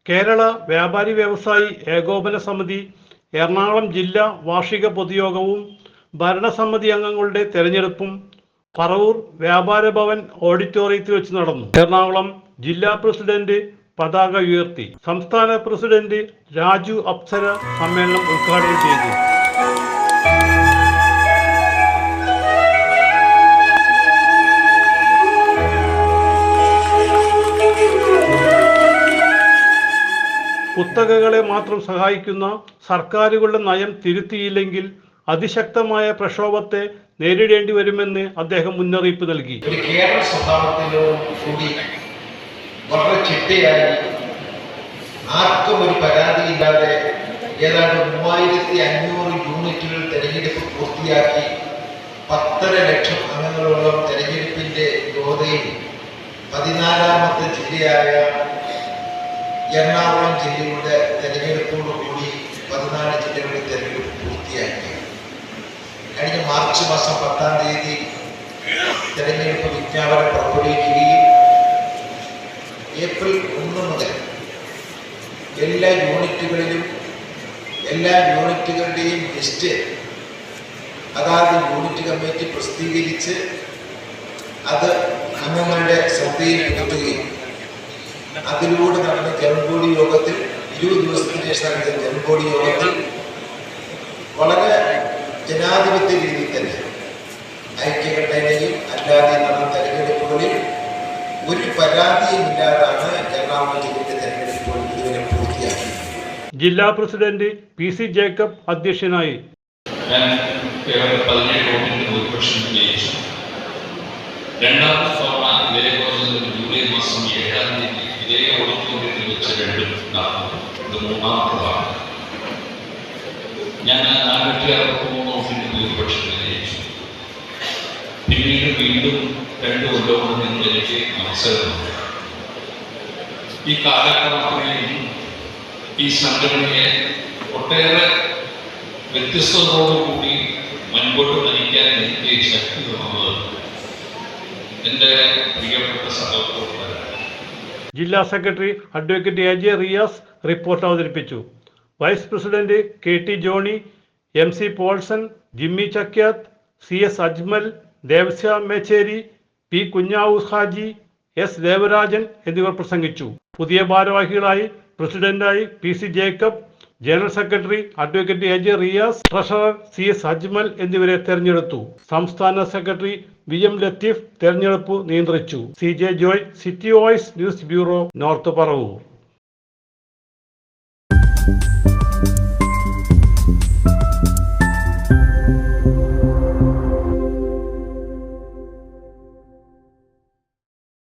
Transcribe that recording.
കേരള വ്യാപാരി വ്യവസായി ഏകോപന സമിതി എറണാകുളം ജില്ലാ വാർഷിക പൊതുയോഗവും ഭരണസമിതി അംഗങ്ങളുടെ തെരഞ്ഞെടുപ്പും പറവൂർ വ്യാപാര ഭവൻ ഓഡിറ്റോറിയത്തിൽ വെച്ച് നടന്നു. എറണാകുളം ജില്ലാ പ്രസിഡന്റ് പതാക ഉയർത്തി. സംസ്ഥാന പ്രസിഡന്റ് രാജു അപ്സര സമ്മേളനം ഉദ്ഘാടനം ചെയ്തു. കുത്തകകളെ മാത്രം സഹായിക്കുന്ന സർക്കാരുകളുടെ നയം തിരുത്തിയില്ലെങ്കിൽ അതിശക്തമായ പ്രക്ഷോഭത്തെ നേരിടേണ്ടി വരുമെന്ന് അദ്ദേഹം മുന്നറിയിപ്പ് നൽകി. കേരള സ്വഭാവത്തിലും കൂടി വളരെ ചിട്ടയായി ആർക്കും ഒരു പരാതിയില്ലാതെ ഏതാണ്ട് 3500 യൂണിറ്റുകൾ തെരഞ്ഞെടുപ്പ് പൂർത്തിയാക്കി 1.5 ലക്ഷം അംഗങ്ങളോളം തെരഞ്ഞെടുപ്പിന്റെ യോധയിൽ 14ാമത്തെ ജില്ലയായ എറണാകുളം ജില്ലയുടെ തെരഞ്ഞെടുപ്പോടുകൂടി 14 ജില്ലകളുടെ തെരഞ്ഞെടുപ്പ് പൂർത്തിയാക്കി. കഴിഞ്ഞ മാർച്ച് മാസം 10-ാം തീയതി തെരഞ്ഞെടുപ്പ് വിജ്ഞാപനം പുറപ്പെടുവിക്കുകയും ഏപ്രിൽ 1 മുതൽ എല്ലാ യൂണിറ്റുകളുടെയും ലിസ്റ്റ് അതാത് യൂണിറ്റ് കമ്മിറ്റി പ്രസിദ്ധീകരിച്ച് അത് അംഗങ്ങളുടെ ശ്രദ്ധയിൽപ്പെടുത്തുകയും അതിലൂടെ നടന്ന ജനറൽ ബോഡി യോഗത്തിൽ 20 ദിവസത്തിന് ശേഷം നടന്ന ജനറൽ ബോഡി യോഗത്തിൽ വളരെ ജനാധിപത്യ രീതിയിൽ തന്നെ ഐക്യകണ്ഠേനയും അല്ലാതെ നടന്ന തെരഞ്ഞെടുപ്പുകളിൽ ഒരു പരാതിയും ഇല്ലാതാണ് എറണാകുളം ജില്ലയുടെ തെരഞ്ഞെടുപ്പുകൾ ഇതുവരെ പൂർത്തിയാക്കി. ജില്ലാ പ്രസിഡന്റ് PC ജേക്കബ് അധ്യക്ഷനായി. രണ്ടാമത്തെ തവണ ഇതേപോലെ ജൂലൈ മാസം 7-ാം തീയതി ഇതേ ഓഡിറ്റോറിയത്തിൽ വെച്ച് രണ്ടും നടന്നു. ഇത് 3ാമത്തെ തവണ. ഞാൻ 463 വോട്ടിന്റെ ഭൂരിപക്ഷത്തിൽ ജയിച്ചു. പിന്നീട് വീണ്ടും 2 കൊല്ലം നിന്ന് എനിക്ക് അവസരമുണ്ട്. ഈ കാലക്രമത്തിൽ ഈ സംഘടനയെ ഒട്ടേറെ വ്യത്യസ്തതയോടുകൂടി മുൻപോട്ട് നയിക്കാൻ എനിക്ക് ശക്തി തന്നത് എൻ്റെ പ്രിയപ്പെട്ട സഹപ്രവർത്തകരാണ്. ജില്ലാ secretary advocate AJ Riyas report അവതരിപ്പിച്ചു. Vice president KT Johny, MC Paulson, Jimmy Chakyath, CS Ajmal, Devasya Mechery, P Kunjavoos Haji, S Devarajan എന്നിവർ പ്രസംഗിച്ചു. പുതിയ ഭാരവാഹികളായി പ്രസിഡന്റായി PC Jacob, general secretary advocate AJ Riyas, treasurer CS Ajmal എന്നിവരെ തെരഞ്ഞെടുത്തു. സംസ്ഥാന സെക്രട്ടറി VM ലത്തീഫ് തെരഞ്ഞെടുപ്പ് നിയന്ത്രിച്ചു. CJ Joy, city voice news bureau, north Paravur.